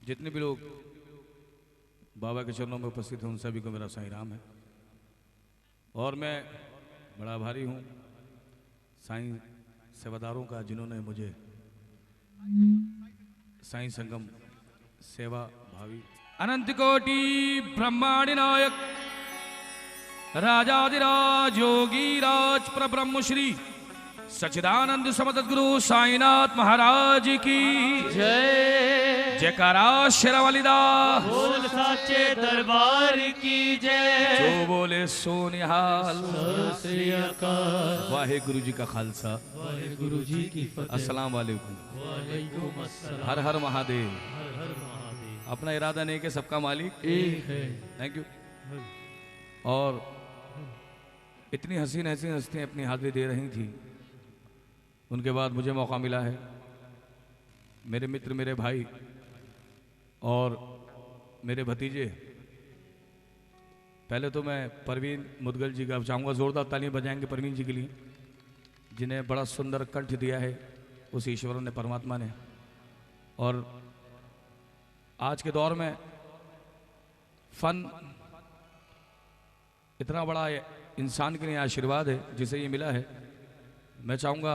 जितने भी लोग बाबा के चरणों में उपस्थित हैं उन सभी को मेरा साईं राम है। और मैं बड़ा आभारी हूँ साईं सेवादारों का, जिन्होंने मुझे साईं संगम सेवा भावी अनंत कोटि ब्रह्मांड नायक राजाधिराज योगी राज परब्रह्म श्री सच्चिदानंद समदगुरु साईनाथ महाराज की जय। जयकारा शेरावालीदा बोल साचे दरबार की जय। जो बोले सो निहाल। सत श्री अकाल। वाहे गुरु जी का खालसा, वाहे गुरु जी की फतेह। अस्सलाम वालेकुम। वालेकुम अस्सलाम। हर हर महादेव। हर हर महादेव। अपना इरादा नहीं कि सबका मालिक एक है। Thank you. और इतनी हसीन हसीन हस्तियां अपनी हाजिरी दे रही थी, उनके बाद मुझे मौका मिला है। मेरे मित्र, मेरे भाई और मेरे भतीजे, पहले तो मैं परवीन मुदगल जी का चाहूँगा जोरदार तालियां बजाएंगे परवीन जी के लिए, जिन्हें बड़ा सुंदर कंठ दिया है उस ईश्वर ने, परमात्मा ने। और आज के दौर में फन इतना बड़ा इंसान के लिए आशीर्वाद है जिसे ये मिला है। मैं चाहूँगा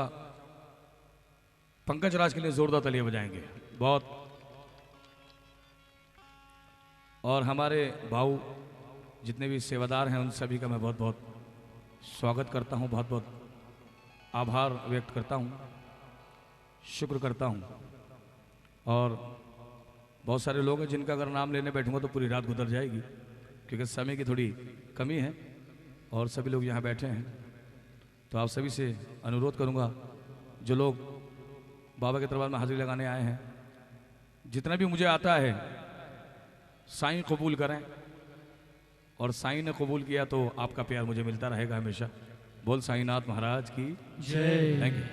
पंकज राज के लिए जोरदार तालियां बजाएंगे बहुत। और हमारे भाऊ जितने भी सेवादार हैं उन सभी का मैं बहुत बहुत स्वागत करता हूं, बहुत बहुत आभार व्यक्त करता हूं, शुक्र करता हूं। और बहुत सारे लोग हैं जिनका अगर नाम लेने बैठूंगा तो पूरी रात गुजर जाएगी, क्योंकि समय की थोड़ी कमी है और सभी लोग यहाँ बैठे हैं। तो आप सभी से अनुरोध करूँगा, जो लोग बाबा के दरबार में हाजिरी लगाने आए हैं, जितना भी मुझे आता है साईं कबूल करें, और साईं ने कबूल किया तो आपका प्यार मुझे मिलता रहेगा हमेशा। बोल साईनाथ महाराज की जय। Thank you.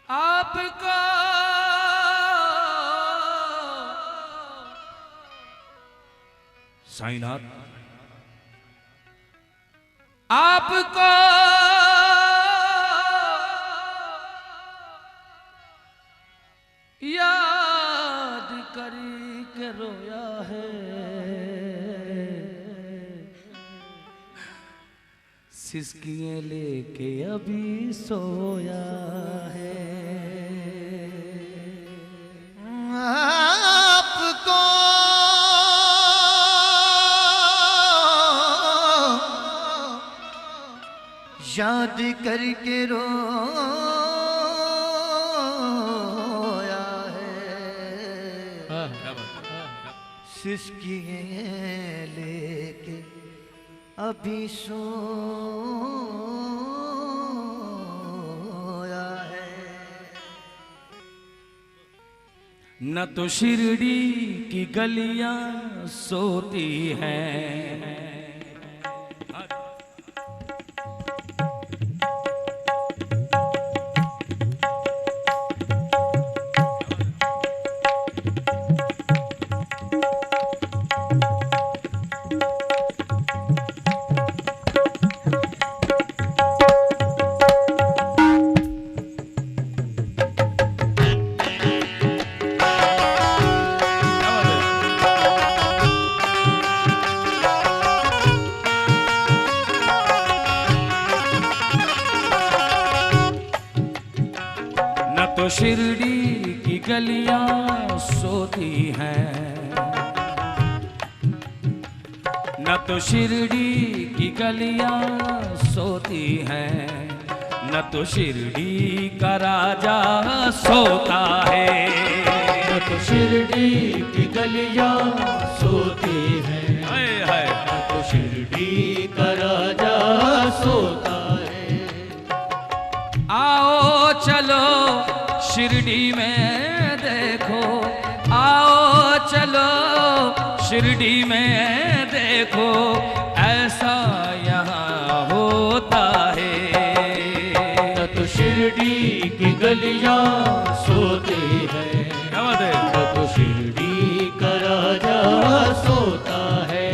आपको साईनाथ, आपको याद करी के रोया है, सिसकियां लेके अभी सोया है। आपको याद करके रोया है, सिसकियां लेके अभी सोया है। न तो शिरडी की गलियां सोती हैं, तो शिरडी की गलियां सोती हैं, न तो शिरडी की गलियां सोती हैं, न तो शिरडी का राजा सोता है। न तो शिरडी की गलियां सोती हैं, न तो शिरडी का राजा सोता है। आओ चलो शिरडी में देखो, आओ चलो शिरडी में देखो, ऐसा यहाँ होता है। न तो शिरडी की गलियां सोती है, न तो शिरडी का राजा सोता है।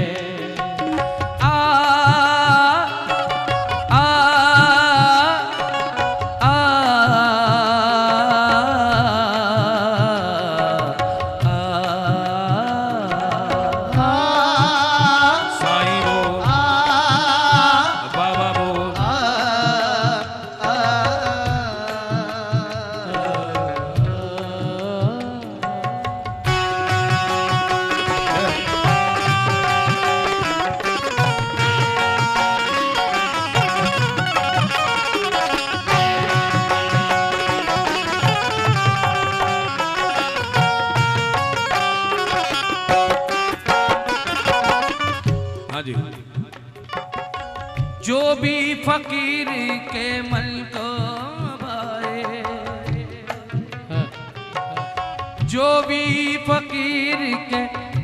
जो भी फकीर के मन को भाए, जो भी फकीर के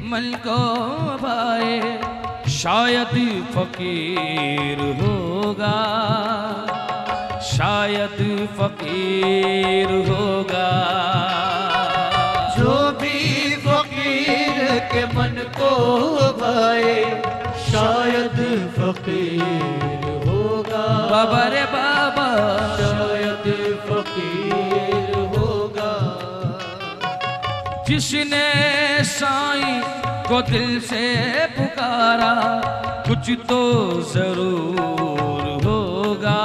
मन को भाए, शायद फकीर होगा, शायद फकीर होगा। जो भी फकीर के मन को भाए, शायद फकीर होगा। बाबा रे बाबा, शायद फकीर होगा। जिसने साईं को दिल से पुकारा, कुछ तो जरूर होगा,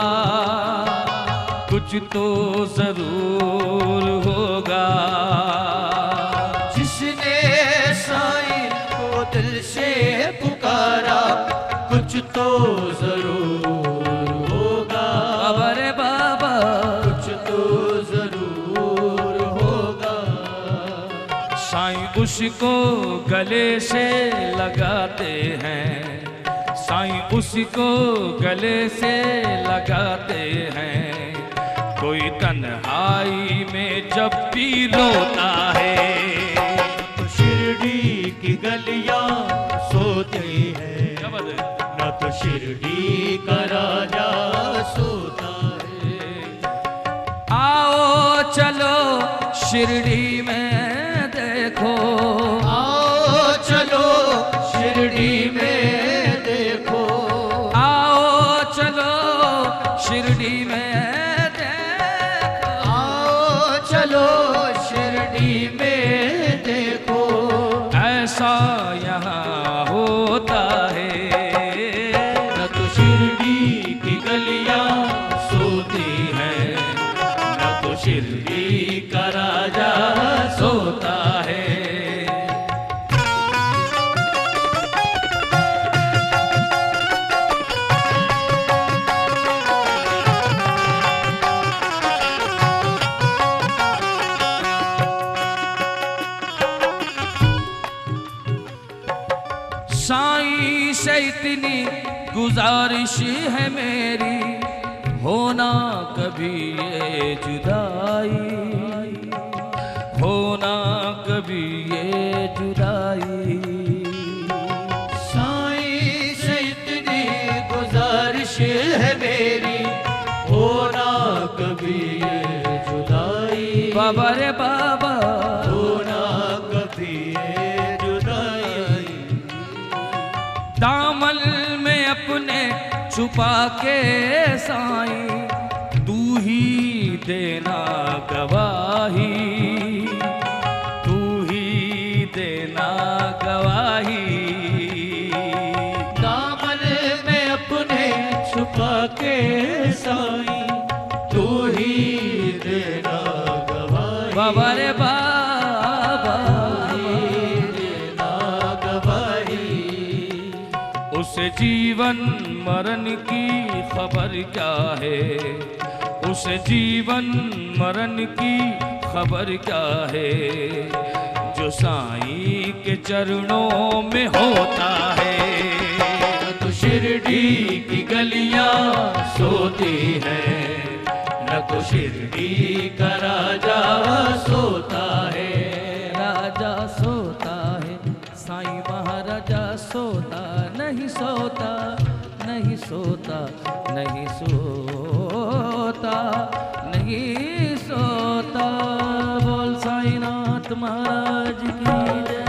कुछ तो जरूर होगा। जिसने साईं को दिल से पुकारा, कुछ तो जरूर होगा। बाबा रे बाबा, कुछ तो जरूर होगा। साईं उसको गले से लगाते हैं, साईं उसको गले से लगाते हैं। कोई तन्हाई में जब भी रोता है, तो शिरडी की गलियां सोती है, न तो शिरडी का राजा सोता है। आओ चलो शिरडी में देखो, आओ चलो शिरडी में देखो, आओ चलो शिरडी में देखो, आओ चलो शिरडी में देखो, ऐसा यहाँ होता है। न तो शिरडी की गलियां सोती है, न तो शिरडी का राजा सोता है। साईं से इतनी गुजारिश है मेरी, होना कभी ये जुदाई, होना कभी ये जुदाई। साईं से इतनी गुजारिश है मेरी, होना कभी ये जुदाई। बाबा रे बाबा, होना कभी ये जुदाई। दामन में अपने छुपा के साईं, तू ही देना गवाही, तू ही देना गवाही। दामन में अपने छुपा के साईं, तू ही देना गवाही। बाबा रे बाबा, देना गवाही। उस जीवन मरण की खबर क्या है, उस जीवन मरण की खबर क्या है, जो साईं के चरणों में होता है। न तो शिरडी की गलियां सोती है, न तो शिरडी का राजा सोता है, राजा सोता है, साईं महाराजा सोता नहीं, सोता नहीं, सोता नहीं, सोता नहीं, सोता। बोल साईनाथ महाराज की जय।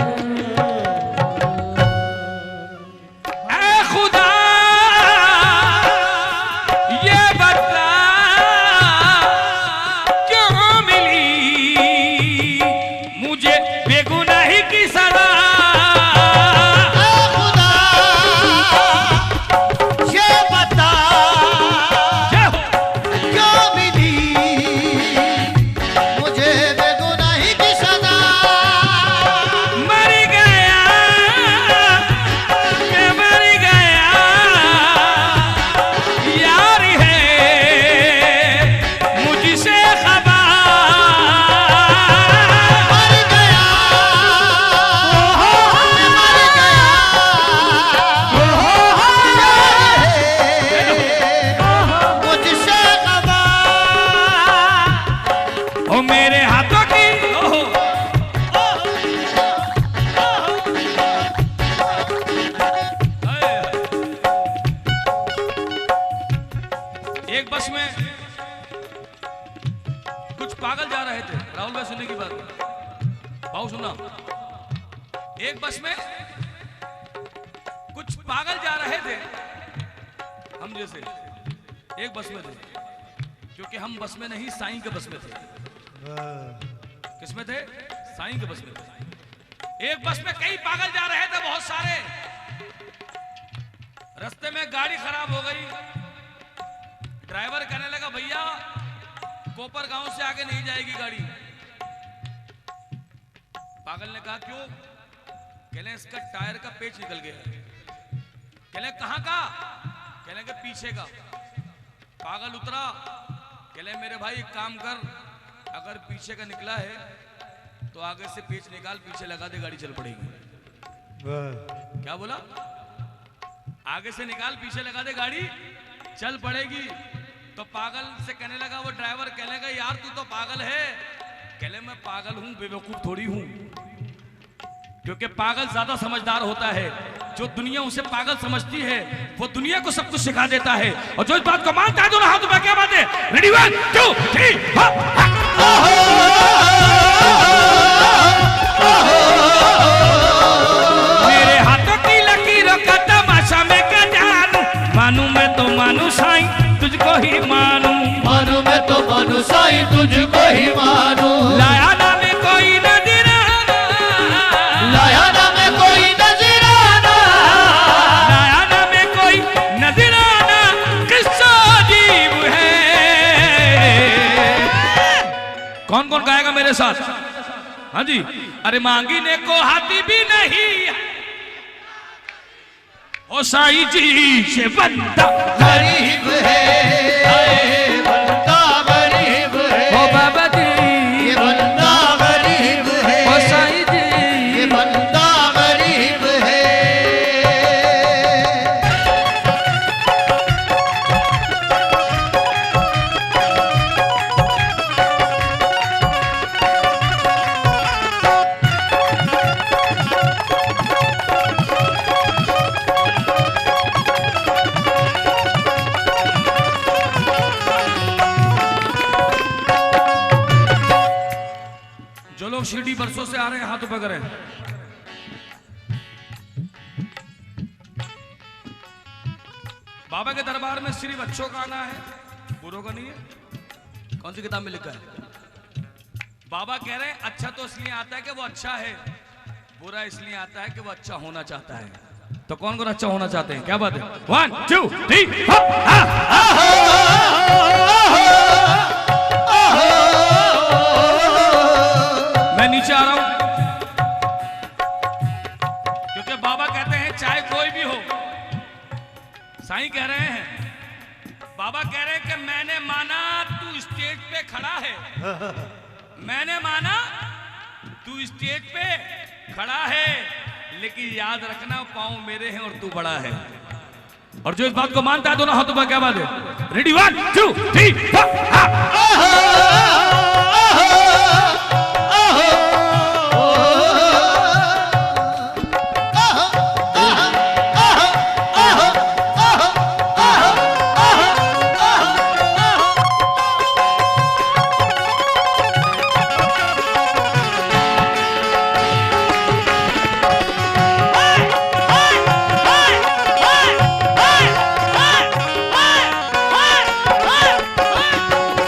ऐ खुदा ये बता क्यों मिली मुझे बेगुनाही की सजा। खुदा ये बता क्यों मिली मुझे बेगुनाही की सजा। मर गया मैं मर गया यार है मुझसे खबा। मर गया मर गया मुझसे खबा। ओ मेरे हाथों की ओहो एक बस में कुछ पागल जा रहे थे। राहुल भाई सुनने की बात भाव सुनना। एक बस में कुछ पागल जा रहे थे, हम जैसे एक बस में थे, क्योंकि हम बस में नहीं साईं के बस में थे। किसमें थे? साईं के बस में थे। एक बस में कई पागल जा रहे थे, बहुत सारे। रास्ते में गाड़ी खराब हो गई। ड्राइवर कहने लगा भैया कोपर गांव से आगे नहीं जाएगी गाड़ी। पागल ने कहा क्यों? कहले इसका टायर का पेच निकल गया। कहले कहां का? कहले के पीछे का। पागल उतरा, कहले मेरे भाई एक काम कर, अगर पीछे का निकला है तो आगे से पेच निकाल, पीछे लगा दे, गाड़ी चल पड़ेगी। क्या बोला? आगे से निकाल, पीछे लगा दे, गाड़ी चल पड़ेगी। तो पागल से कहने लगा वो ड्राइवर, कहने लगा यार तू तो पागल है। कहले मैं पागल हूं, बेवकूफ थोड़ी हूं। क्योंकि पागल ज्यादा समझदार होता है। जो दुनिया उसे पागल समझती है वो दुनिया को सब कुछ सिखा देता है। और जो इस बात को मानता है दोनों हाथों में क्या बात है? रेडी 1 2 3 मेरे हाथों की लकीरों का तमाशा मैं क्या जानू। मानू मैं तो मानू साईं तुझको ही मानू। मानू मैं तो मानू साईं तुझको ही मानू। लाया ना मैं कोई नजराना, लाया ना मैं कोई नजराना, लाया ना मैं कोई नजराना, किस्सा अजीब है। कौन कौन गाएगा मेरे साथ? हाँ जी। अरे मांगने को हाथी भी नहीं ओ साईं जी से बंदा गरीब है, बंदा गरीब है। ओ बाबा जी, ये बंदा गरीब है, ओ साईं जी, ये बंदा गरीब है। जो लोग शिरडी बरसों से आ रहे हैं हाथ ऊपर करें। बाबा के दरबार में सिर्फ अच्छों का आना है, बुरों का नहीं है। कौन सी किताब में लिखा है? बाबा कह रहे हैं अच्छा तो इसलिए आता है कि वो अच्छा है, बुरा इसलिए आता है कि वो अच्छा होना चाहता है। तो कौन कौन अच्छा होना चाहते हैं? क्या बात है? 1 2 3 मैं नीचे आ रहा हूं क्योंकि बाबा कहते हैं चाहे कोई भी हो। साईं कह रहे हैं, बाबा कह रहे हैं कि मैंने माना तू स्टेज पे खड़ा है, मैंने माना तू स्टेज पे खड़ा है, लेकिन याद रखना पाँव मेरे हैं और तू बड़ा है। और जो इस बात को मानता है दोनों हाथों पर क्या बात है? रेडी 1 2 3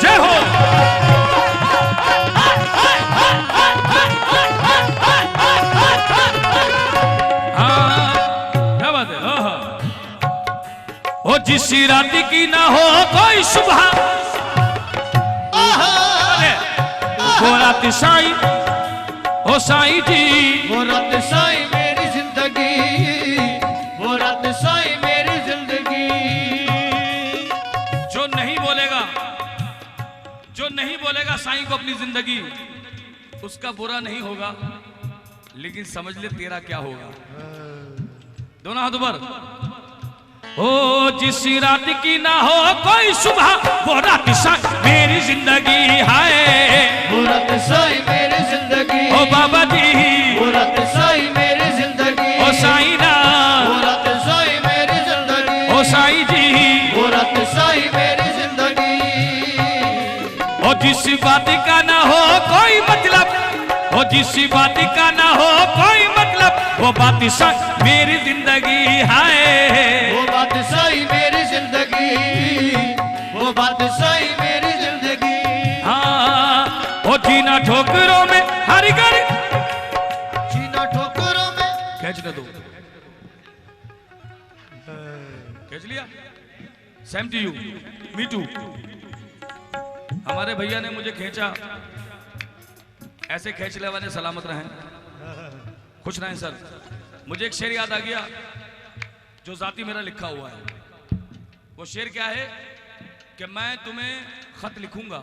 जय हो। क्या बात है? ओ जिस रात की ना हो कोई सुबह, वो रात साईं, ओ साईं जी, वो रात साईं मेरी जिंदगी, वो रात साईं मेरी जिंदगी। जो नहीं बोलेगा, जो नहीं बोलेगा साईं को अपनी जिंदगी, उसका बुरा नहीं होगा, लेकिन समझ ले तेरा क्या होगा। दोनों हाथों पर। ओ जिस रात की ना हो कोई सुबह, वो रात साईं मेरी जिंदगी है। वो रात साईं मेरी जिंदगी, ओ बाबा जी, वो रात साईं मेरी जिंदगी। ओ साईं ना, वो रात साईं मेरी जिंदगी, ओ साईं जी, वो रात साईं मेरी जिंदगी। ओ जिस बात का ना हो कोई मतलब, ओ जिस बात का ना हो कोई मतलब, वो बात साईं मेरी जिंदगी है। वो बात साईं मेरी जिंदगी, वो बात साईं मेरी जिंदगी। हाँ, ओ जीना ठोकरों में हर घर, जीना ठोकरों में। खींचने दो, खींच लिया। Same to you, me too. हमारे भैया ने मुझे खींचा, ऐसे खींचने वाले सलामत रहें, खुश रहें सर। मुझे एक शेर याद आ गया जो जाती मेरा लिखा हुआ है। वो शेर क्या है कि मैं तुम्हें खत लिखूंगा,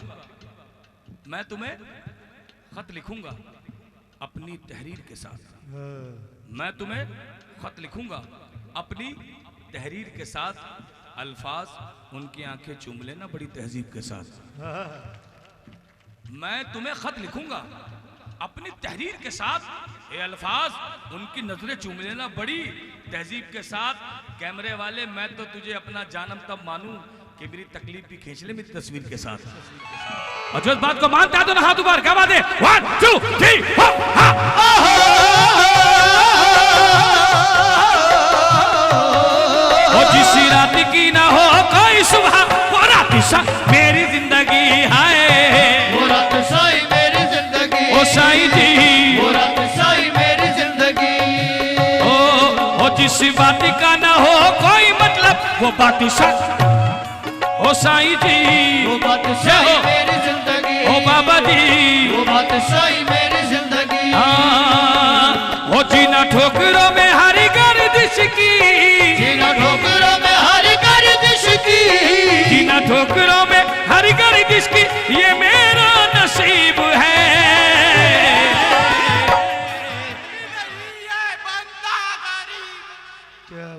मैं तुम्हें खत लिखूंगा अपनी तहरीर के साथ। मैं तुम्हें खत लिखूंगा अपनी तहरीर के साथ, अल्फाज उनकी आंखें चूम लेना बड़ी तहजीब के साथ। मैं तुम्हें खत लिखूंगा अपनी तहरीर के साथ, ये अल्फाज उनकी नजरें चूम लेना बड़ी तहजीब के साथ। कैमरे वाले मैं तो तुझे अपना जानम तब मानूं कि मेरी तकलीफ भी खींच ले मेरी तस्वीर के साथ। और जो इस बात को मानता है तो ना हाथ ऊपर, क्या बात है? 1 2 3 ओ जिस रात की ना हो कोई सुबह, वो रात साईं मेरी जिंदगी है। वो रात साईं मेरी जिंदगी, ओ साईं जी, वो रात साईं मेरी जिंदगी। ओ जिस बात का ना हो कोई मतलब, वो बात साईं, ओ साईं जी, वो बात साईं मेरी जिंदगी, ओ बाबा जी, वो बात साईं मेरी जिंदगी। हाँ, ओ जीना ठोकरों में हरी गर्दिश की, जीना ठोकरों में हरी गर्दिश की, जीना ठोकरों में हरी गर्दिश की, ये मेरा नसीब है।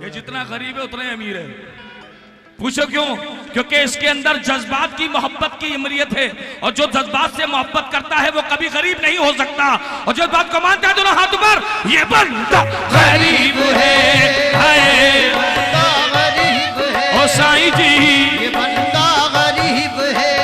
ये जितना गरीब है उतना ही अमीर है। पूछो क्यों? क्योंकि इसके अंदर जज्बात की मोहब्बत की इमरियत है, और जो जज्बात से मोहब्बत करता है वो कभी गरीब नहीं हो सकता। और जो बात को मानता है दोनों हाथ पर, ये बंदा गरीब है, बंदा गरीब है। ओ साईं जी, ये बंदा गरीब है।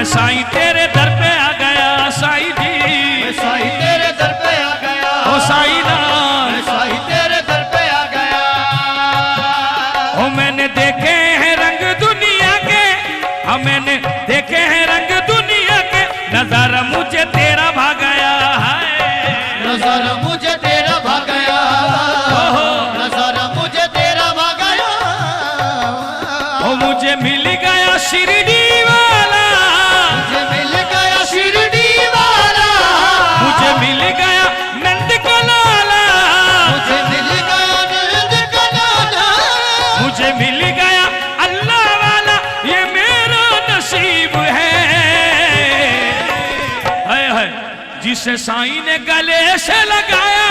साईं तेरे दर पे आ गया, साईं जी, साईं तेरे दर पे आ गया। ओ साईं ना, साईं तेरे दर पे आ गया। ओ मैंने देखे हैं रंग दुनिया के, मैंने देखे हैं रंग दुनिया के, नजारा मुझे तेरा भा गया है, नजारा मुझे तेरा भा गया। ओ शिरडी वाला, मुझे मिल गया शिरडी वाला, मुझे मिल गया नंद का लाला, मुझे मिल गया नंद का लाला, मुझे मिल गया अल्लाह वाला, ये मेरा नसीब है। हाय हाय, जिसे साईं ने गले से लगाया,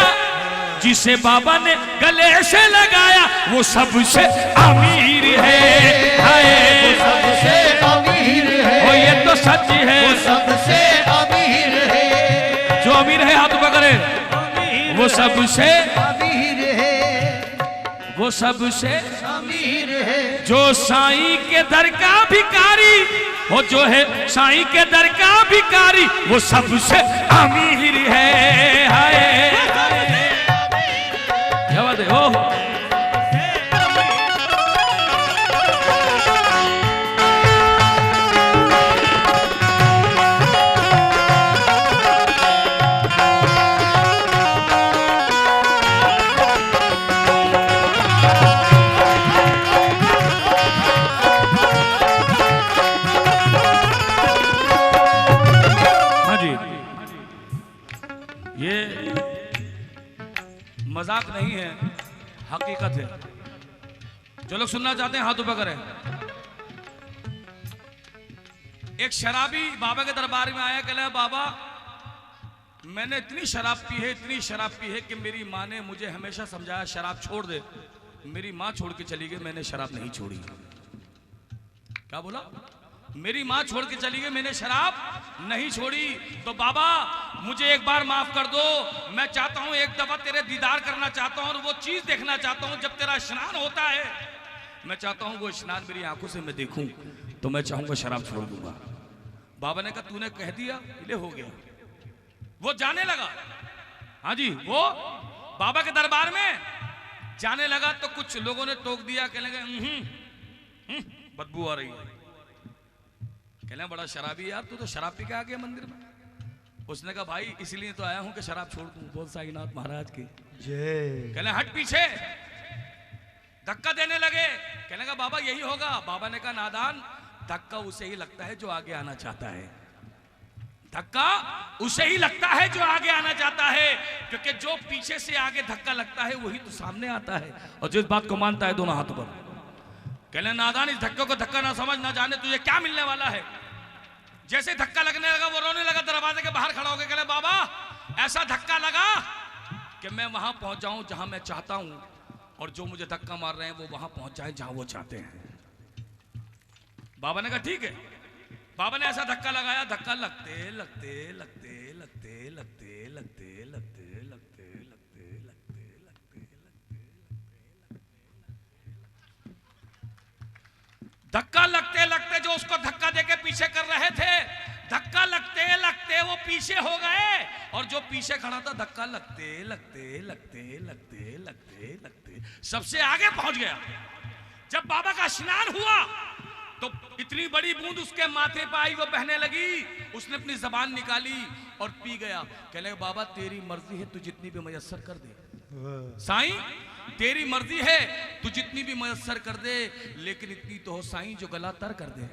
जिसे बाबा ने गले से लगाया, वो सबसे अमीर है। हाय, वो सबसे अमीर है, ओ ये तो सच है। वो सबसे अमीर है, जो अमीर है हाथ पकड़े, वो सबसे अमीर है, वो सबसे अमीर है। जो साईं के दर का भिखारी, वो जो है साईं के दर का भिखारी, वो सबसे अमीर है। हाय, क्या बात है। ओ ये मजाक नहीं है, हकीकत है। जो लोग सुनना चाहते हैं हाथ ऊपर करें। एक शराबी बाबा के दरबार में आया, कहला बाबा मैंने इतनी शराब पी है, इतनी शराब पी है कि मेरी माँ ने मुझे हमेशा समझाया शराब छोड़ दे, मेरी माँ छोड़ के चली गई, मैंने शराब नहीं छोड़ी। क्या बोला? मेरी माँ छोड़ के चली गई, मैंने शराब नहीं छोड़ी। तो बाबा मुझे एक बार माफ कर दो, मैं चाहता हूँ एक दफा तेरे दीदार करना चाहता हूँ और वो चीज देखना चाहता हूँ जब तेरा स्नान होता है, मैं चाहता हूँ वो स्नान मेरी आंखों से मैं देखूं, तो मैं चाहूंगा शराब छोड़ दूंगा। बाबा ने कहा तूने कह दिया, ले हो गया। वो जाने लगा। हाँ जी, वो बाबा के दरबार में जाने लगा तो कुछ लोगों ने टोक दिया, कहने लगे बदबू आ रही है। कहना बड़ा शराबी यार, तू तो शराब पी के आ गया मंदिर में। उसने कहा भाई इसलिए तो आया हूं कि शराब छोड़ दूं। बोल साईनाथ महाराज की जय। कहना हट पीछे, धक्का देने लगे। कहने का बाबा यही होगा। बाबा ने कहा नादान, धक्का उसे ही लगता है जो आगे आना चाहता है, धक्का उसे ही लगता है जो आगे आना चाहता है, क्योंकि जो पीछे से आगे धक्का लगता है वही तो सामने आता है। और जिस बात को मानता है दोनों हाथों पर। कहने नादान, इस धक्के को धक्का ना समझ, ना जाने तुझे क्या मिलने वाला है। जैसे धक्का लगने लगा वो रोने लगा, दरवाजे के बाहर खड़ा हो गया। कहने बाबा ऐसा धक्का लगा कि मैं वहां पहुंच जाऊं जहां मैं चाहता हूं, और जो मुझे धक्का मार रहे हैं वो वहां पहुंच जाए जहां वो चाहते हैं। बाबा ने कहा ठीक है। बाबा ने ऐसा धक्का लगाया, धक्का लगते लगते लगते लगते लगते लगते लगते लगते लगते लगते लगते धक्का लगते लगते जो उसको धक्का देके पीछे कर रहे थे, धक्का लगते लगते वो पीछे हो गए, और जो पीछे खड़ा था धक्का लगते लगते लगते लगते लगते लगते सबसे आगे पहुंच गया। जब बाबा का स्नान हुआ तो इतनी बड़ी बूंद उसके माथे पर आई, वो बहने लगी। उसने अपनी जबान निकाली और पी गया। कहने बाबा तेरी मर्जी है, तू जितनी भी मयस्सर कर दे। साईं तेरी मर्जी है, तू जितनी भी मयस्सर कर दे, लेकिन इतनी तो हो साईं जो गला तर कर दे।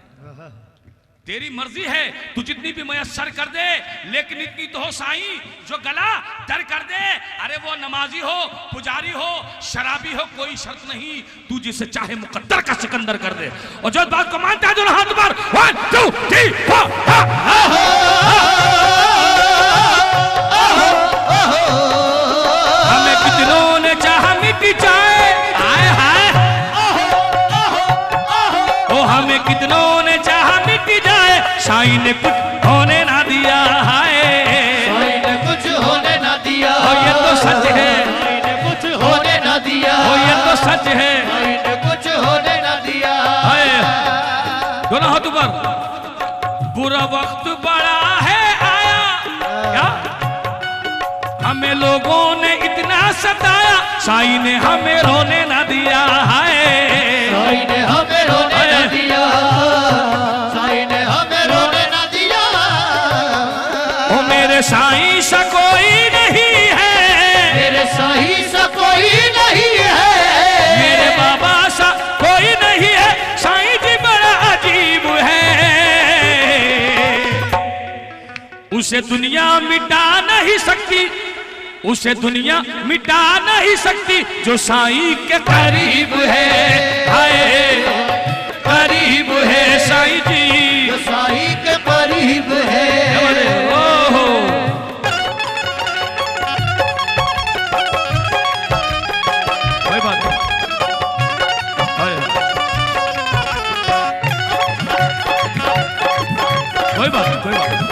तेरी मर्जी है तू जितनी भी मयस्सर कर दे, लेकिन इतनी तो हो साईं जो गला तर कर दे। अरे वो नमाजी हो, पुजारी हो, शराबी हो, कोई शर्त नहीं, तू जिसे चाहे मुकद्दर का सिकंदर कर दे। और जो बात को मानता है दोनों हाथ पर 1 2 3 4। हमें कितनों ने चाहा मिट जाए, हाय हाय, ओ हमें कितनों ने चाहा मिट जाए, साईं ने कुछ होने ना दिया। हाय साईं ने कुछ होने ना दिया। ओ ये तो सच है, साईं ने कुछ होने ना दिया। ओ ये तो सच है, साईं ने कुछ होने ना दिया। हाय दोनों हाथों पर। बुरा वक्त बड़ा है आया, क्या हमें लोगों ने इतना सताया, साईं ने हमें रोने ना दिया। हाय साईं ने हमें रोने ना दिया। साईं ने हमें रोने ना दिया। ओ मेरे साईं सा कोई नहीं है, मेरे साईं सा कोई नहीं है, मेरे बाबा सा कोई नहीं है, साईं जी बड़ा अजीब उसे दुनिया मिटा नहीं सकती, उसे दुनिया मिटा नहीं सकती जो साईं के करीब है। हाय करीब है साईं जी, जो साईं के करीब है। ओहो कोई बात नहीं, कोई बात नहीं, कोई बात नहीं।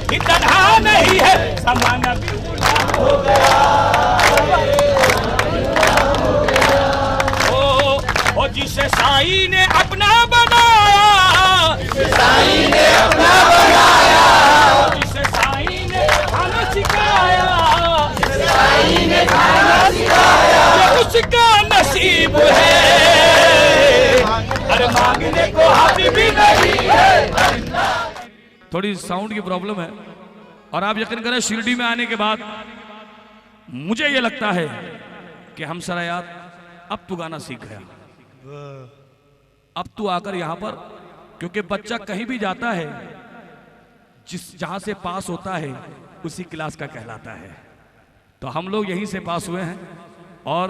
ही तन्हा नहीं है, ज़माना भी गुलाम हो गया। ओ जिसे साईं ने अपना बनाया, जिसे साईं ने अपना बनाया, जिसे साईं ने खाना सिखाया, जिसे साईं ने खाना सिखाया, ये उसका नसीब है। हर मांगने को हाथ भी नहीं है। थोड़ी साउंड की प्रॉब्लम है और आप यकीन करें शिरडी में आने के बाद मुझे ये लगता है कि हम सरायात अब तू गाना सीख गया, अब तू आकर यहाँ पर, क्योंकि बच्चा कहीं भी जाता है जहां से पास होता है उसी क्लास का कहलाता है। तो हम लोग यहीं से पास हुए हैं और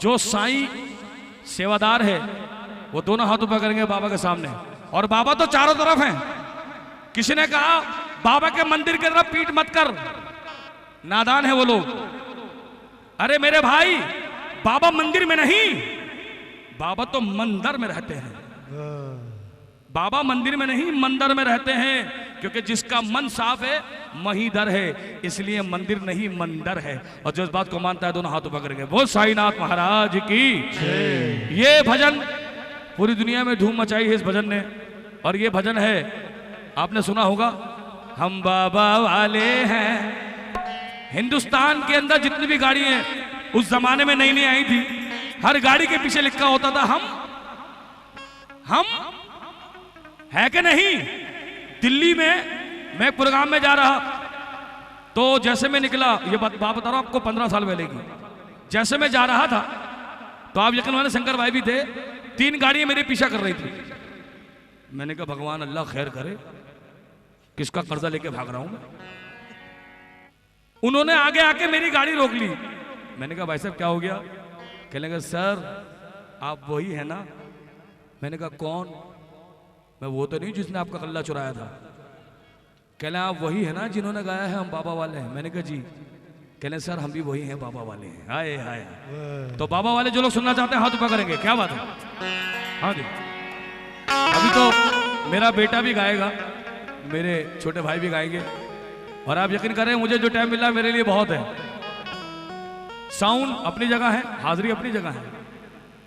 जो साईं सेवादार है वो दोनों हाथ ऊपर करेंगे बाबा के सामने, और बाबा तो चारों तरफ हैं। किसी ने कहा बाबा के मंदिर की तरफ पीठ मत कर, नादान है वो लोग। अरे मेरे भाई, बाबा मंदिर में नहीं, बाबा तो मंदिर में रहते हैं। बाबा मंदिर में नहीं मंदिर में रहते हैं, क्योंकि जिसका मन साफ है वहीं दर है, इसलिए मंदिर नहीं मंदिर है। और जो इस बात को मानता है दोनों हाथ ऊपर करेंगे, वो साईनाथ महाराज की। ये भजन पूरी दुनिया में धूम मचाई है इस भजन ने, और ये भजन है, आपने सुना होगा, हम बाबा वाले हैं। हिंदुस्तान के अंदर जितनी भी गाड़ी हैं उस जमाने में नई नई आई थी, हर गाड़ी के पीछे लिखा होता था हम है कि नहीं। दिल्ली में मैं प्रोग्राम में जा रहा, तो जैसे मैं निकला, ये बात बता रहा हूं आपको, 15 साल पहले की, जैसे मैं जा रहा था तो आप यकीन माने शंकर भाई भी थे, 3 गाड़ियां मेरे पीछा कर रही थी। मैंने कहा भगवान अल्लाह खैर करे, किसका कर्जा लेके भाग रहा हूं मैं। उन्होंने आगे आके मेरी गाड़ी रोक ली। मैंने कहा भाई साहब क्या हो गया? कहने लगे सर आप वही है ना। मैंने कहा कौन? मैं वो तो नहीं जिसने आपका कल्ला चुराया था। कहले आप वही है ना जिन्होंने गाया है हम बाबा वाले हैं। मैंने कहा जी। कहले सर हम भी वही हैं, बाबा वाले हैं। हाय हाय। तो बाबा वाले जो लोग सुनना चाहते हैं हाथ ऊपर करेंगे, क्या बात है। हाँ जी, अभी तो मेरा बेटा भी गाएगा, मेरे छोटे भाई भी गाएंगे, और आप यकीन करें मुझे जो टाइम मिला मेरे लिए बहुत है। साउंड अपनी जगह है, हाजिरी अपनी जगह है।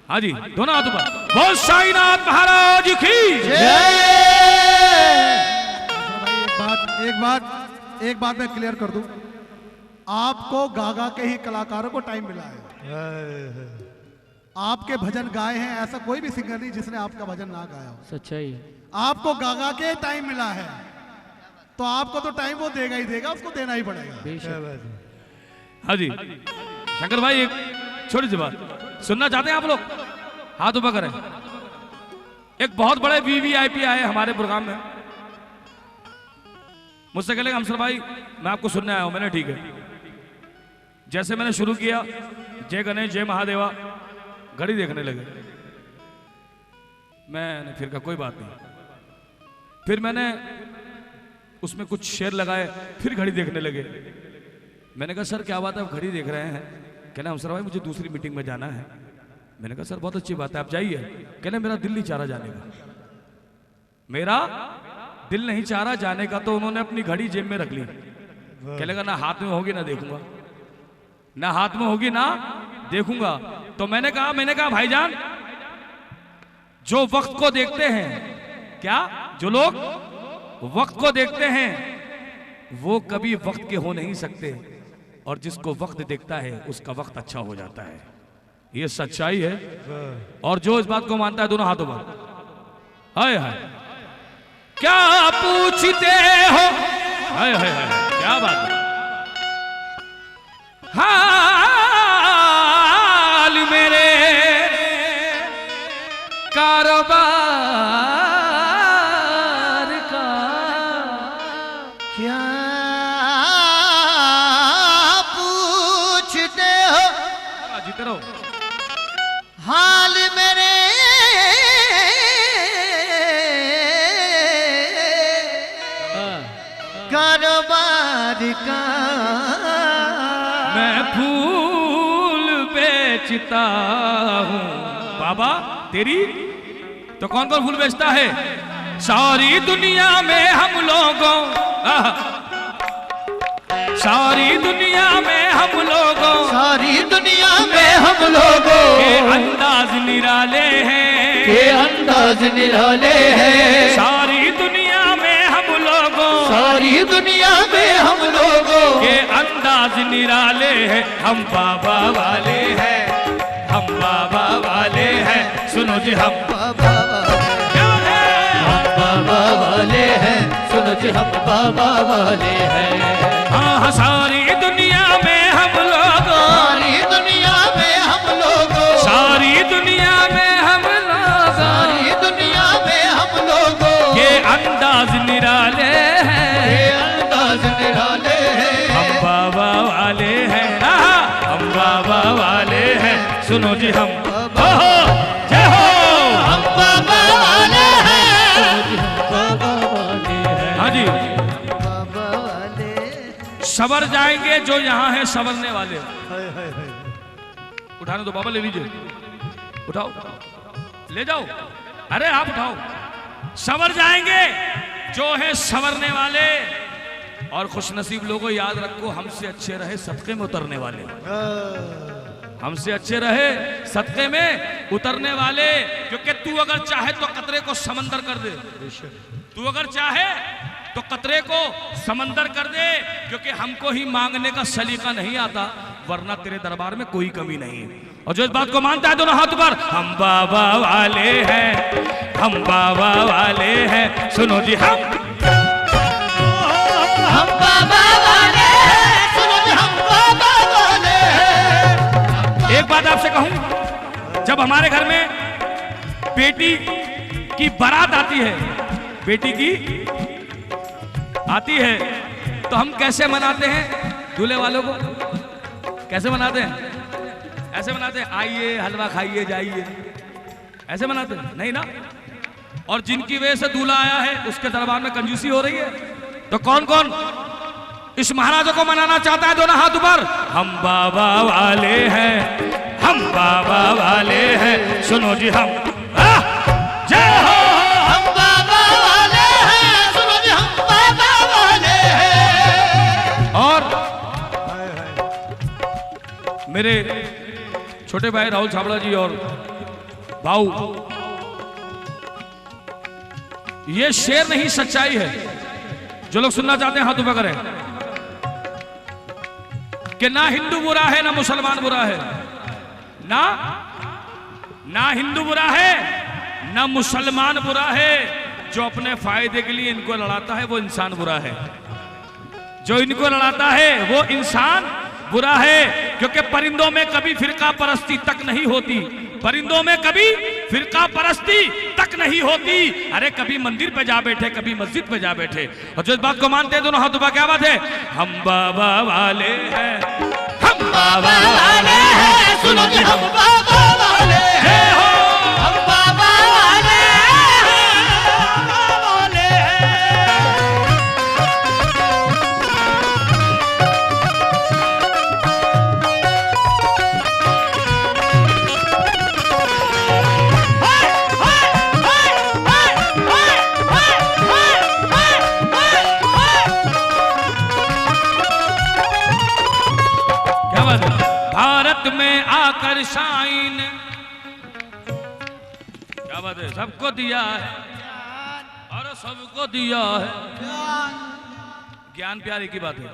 हाँ जी, दोनों हाथ ऊपर। बोल साईनाथ महाराज की एक बात मैं क्लियर कर दूं, आपको गागा के ही कलाकारों को टाइम मिला है। आपके भजन गाए हैं, ऐसा कोई भी सिंगर नहीं जिसने आपका भजन ना गाया हो। सच्चाई। आपको गागा के टाइम मिला है, तो आपको तो टाइम वो देगा ही देगा, उसको देना ही पड़ेगा। हाँ जी शंकर भाई, एक छोटी सी बात सुनना चाहते हैं आप लोग? हाथ ऊपर करें। एक बहुत बड़े वीवीआईपी आए हमारे प्रोग्राम में, मुझसे कहले हमसर भाई मैं आपको सुनने आया हूं। मैंने ठीक है। जैसे मैंने शुरू किया जय गणेश जय महादेवा, घड़ी देखने लगे। मैंने फिर कहा कोई बात नहीं। फिर मैंने उसमें कुछ शेर लगाए, फिर घड़ी देखने लगे। मैंने कहा सर क्या बात है आप घड़ी देख रहे हैं? कहना हमसर भाई मुझे दूसरी मीटिंग में जाना है। मैंने कहा सर बहुत अच्छी बात है आप जाइए। कहना मेरा दिल नहीं चाह रहा जाने का, मेरा दिल नहीं चाह रहा जाने का। तो उन्होंने अपनी घड़ी जेब में रख ली। कहने लगा ना हाथ में होगी ना देखूंगा, ना हाथ में होगी ना देखूंगा। तो मैंने कहा भाईजान, जो वक्त को देखते हैं, क्या जो लोग वक्त को देखते हैं वो कभी वक्त के हो नहीं सकते, और जिसको वक्त देखता है उसका वक्त अच्छा हो जाता है। ये सच्चाई है। और जो इस बात को मानता है दोनों हाथों पर हाय हाय। क्या पूछते हो, हाय हाय हाय, क्या बात है। हाल मेरे कारोबार का क्या पूछते हो, जीते रहो। हाल मेरे कारोबार का। मैं फूल बेचता हूँ बाबा तेरी, तो कौन कौन फूल बेचता है? सारी दुनिया में हम लोगों, सारी दुनिया में हम लोगों, सारी दुनिया में हम लोगों के अंदाज निराले हैं, के अंदाज निराले हैं। सारी दुनिया में हम लोगों, सारी दुनिया में हम लोगों के अंदाज निराले हैं। हम बाबा वाले हैं, हम बाबा वाले हैं, सुनो जी हम बाबा क्या है? हम बाबा वाले हैं, सुनो जी हम बाबा वाले हैं। हाँ, सारी दुनिया में हम लोगों, सारी दुनिया में हम लोगों, सारी दुनिया में हम लोगों, सारी दुनिया में हम लोगों के अंदाज निराले हैं, के अंदाज निराले हैं। हम बाबा वाले हैं, हम बाबा वाले हैं, सुनो जी हम हो, जय हो। हम बाबा वाले हैं, बाबा वाले हैं। हाँ जी, बाबा वाले। सवर जाएंगे जो यहाँ है सवरने वाले। उठाने दो बाबा, ले लीजिए, उठाओ, ले जाओ, अरे आप उठाओ। सवर जाएंगे जो है सवरने वाले, और खुशनसीब लोगों याद रखो, हमसे अच्छे रहे सदके में उतरने वाले, हमसे अच्छे रहे सदके में उतरने वाले। क्योंकि तू अगर चाहे तो कतरे को समंदर कर दे, तू अगर चाहे तो कतरे को समंदर कर दे, क्योंकि हमको ही मांगने का सलीका नहीं आता, वरना तेरे दरबार में कोई कमी नहीं है। और जो इस बात को मानता है दोनों हाथ पर, हम बाबा वाले हैं, हम बाबा वाले हैं, सुनो जी हम बाबा वाले हैं, सुनो जी हम बाबा वाले हैं। एक बात आपसे कहूं, जब हमारे घर में बेटी की बारात आती है, बेटी की आती है, तो हम कैसे मनाते हैं दूल्हे वालों को? कैसे मनाते हैं? ऐसे मनाते हैं, आइए हलवा खाइए जाइए, ऐसे मनाते हैं? नहीं ना। और जिनकी वजह से दूल्हा आया है उसके दरबार में कंजूसी हो रही है। तो कौन कौन इस महाराजा को मनाना चाहता है? दोनों हाथ ऊपर। हम बाबा वाले हैं, हम बाबा वाले हैं, सुनो जी हम जय हो। हम बाबा वाले हैं, सुनो जी हम बाबा वाले हैं। और मेरे छोटे भाई राहुल छाबड़ा जी और भाऊ, ये शेर नहीं सच्चाई है। जो लोग सुनना चाहते हैं हाथ ऊपर करें कि ना हिंदू बुरा है ना मुसलमान बुरा है, ना हिंदू बुरा है ना मुसलमान बुरा है। जो अपने फायदे के लिए इनको लड़ाता है वो इंसान बुरा है, जो इनको लड़ाता है वो इंसान बुरा है। क्योंकि परिंदों में कभी फिरका परस्ती तक नहीं होती, परिंदों में कभी फिरका परस्ती तक नहीं होती। अरे कभी मंदिर पे जा बैठे, कभी मस्जिद पे जा बैठे। और जो इस बात को मानते हैं दोनों हाथ ऊपर, क्या बात है? हम बाबा वाले हैं, हम बाबा वाले हैं, सुनो जी हम बाबा वाले जय हो। हम बाबा वाले वाले क्या बात है? भारत भारत में आकर साईं ने क्या बात है सबको दिया है और सबको दिया है ज्ञान प्यारे की बात है।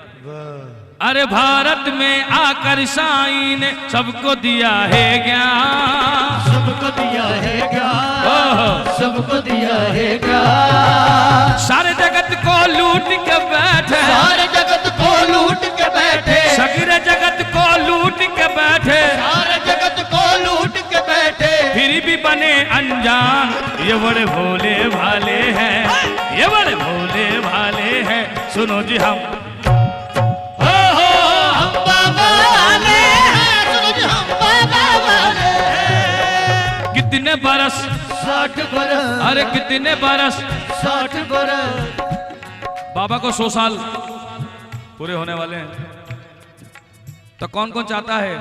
अरे भारत में आकर साईं ने सबको दिया है ज्ञान, सबको दिया है ज्ञान, सबको दिया है ज्ञान। सारे जगत को लूट के बैठे, सारे जगत को लूट के बैठे, सगरे जगत को लूट के बैठे, सारे जगत को लूट के बैठे, फिर भी बने अनजान। ये बड़े भोले भाले हैं, ये बड़े भोले भाले हैं। सुनो जी हम बाबा वाले हैं, सुनो जी हम बाबा वाले हैं। कितने बरस 60 बरस, अरे कितने बरस 60 बरस। बाबा को 100 साल पूरे होने वाले हैं। तो कौन कौन चाहता है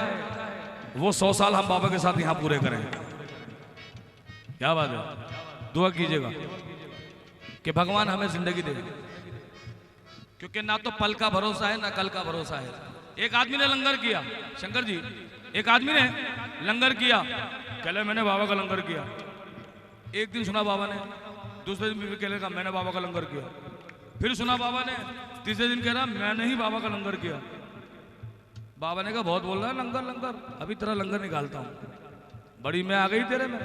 वो 100 साल हम बाबा के साथ यहाँ पूरे करें? क्या बात है, दुआ कीजिएगा कि भगवान हमें जिंदगी दे, क्योंकि ना तो पल का भरोसा है ना कल का भरोसा है। एक आदमी ने लंगर किया, शंकर जी एक आदमी ने लंगर किया, कहले मैंने बाबा का लंगर किया। एक दिन सुना बाबा ने, दूसरे दिन भी कहले का मैंने बाबा का लंगर किया, फिर सुना बाबा ने, तीसरे दिन कह रहा मैंने ही बाबा का लंगर किया। बाबा ने कहा बहुत बोल रहा है लंगर लंगर, अभी तेरा लंगर निकालता हूं, बड़ी मैं आ गई तेरे में।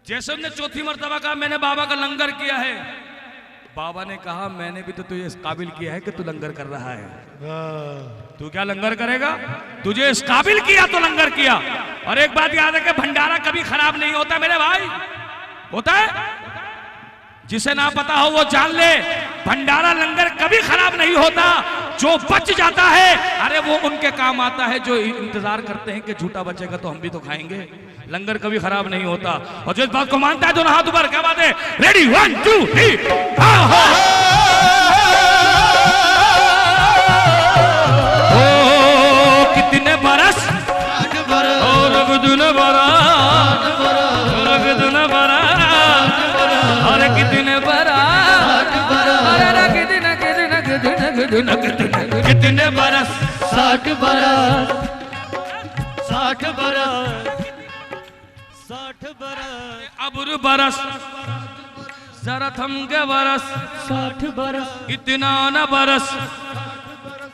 जैसे ने चौथी मर्तबा कहा मैंने बाबा का लंगर किया है, बाबा ने कहा मैंने भी तो तुझे इस काबिल किया है कि तू लंगर कर रहा है। तू क्या लंगर करेगा, तुझे इस काबिल किया तो लंगर किया। और एक बात याद है कि भंडारा कभी खराब नहीं होता मेरे भाई, होता है? जिसे ना पता हो वो जान ले, भंडारा लंगर कभी खराब नहीं होता। जो बच जाता है अरे वो उनके काम आता है जो इंतजार करते हैं कि झूठा बचेगा तो हम भी तो खाएंगे। लंगर कभी खराब नहीं होता। और जो इस बात को मानता है दोनों हाथ ऊपर, क्या बात है, रेडी 1 2 3 ओ कितने बरस 60 बरस, और कितने बरस, और कितने बरस, और कितने बरस, अरे कितने कितने कितने कितने कितने कितने बरस 60 बरस, 60 बरस, 60 बरस, अबुर बरस, जरा थम के बरस, 60 बरस, इतना न बरस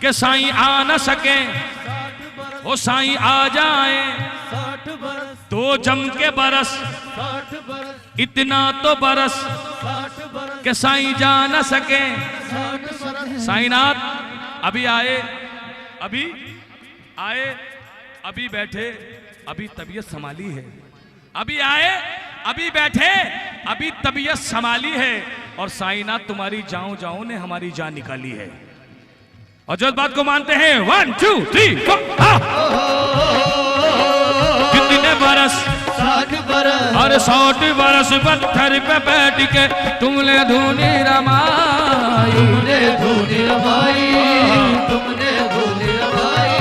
के साईं आ न सके, वो साईं आ जाए 60 बरस, तो जम के बरस, 60 बरस, इतना तो बरस 60 बरस, के साईं जा न सके। 60 बरस, साईनाथ अभी आए, अभी आए, अभी बैठे, अभी तबीयत संभाली है, अभी आए, अभी बैठे, अभी तबीयत संभाली है। और साईनाथ तुम्हारी जाऊं जाऊं ने हमारी जान निकाली है। और जो बात को मानते हैं 1 2 3 4 कितने बरस 60 बरस, और 60 बरस पत्थर पे बैठ के तुमने धुनी रमाई, तुमने धूनी रमाई, तुमने धूनी रमाई।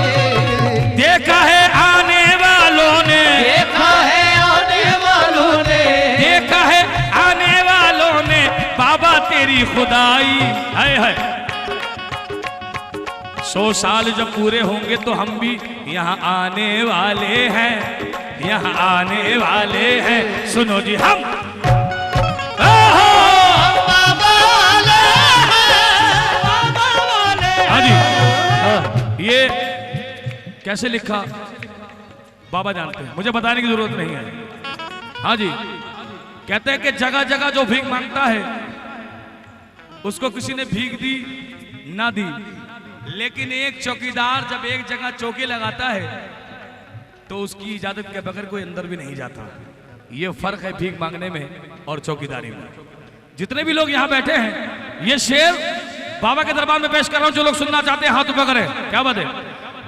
देखा है आने वालों ने, देखा है आने वालों ने, देखा है आने वालों ने बाबा तेरी खुदाई। है 100 साल जब पूरे होंगे तो हम भी यहाँ आने वाले हैं, यहाँ आने वाले हैं। सुनो जी हम बाबा वाले हैं, बाबा वाले हैं। हाँ जी, ये कैसे लिखा बाबा जानते हैं, मुझे बताने की जरूरत नहीं है। हाँ जी, कहते हैं कि जगह जगह जो भीख मांगता है उसको किसी ने भीख दी ना दी, लेकिन एक चौकीदार जब एक जगह चौकी लगाता है तो उसकी इजाजत के बगैर कोई अंदर भी नहीं जाता। ये फर्क है भीख मांगने में और चौकीदारी में। जितने भी लोग यहाँ बैठे हैं ये शेर बाबा के दरबार में पेश कर रहा हूं, जो लोग सुनना चाहते हैं हाथ ऊपर करें। क्या बात है,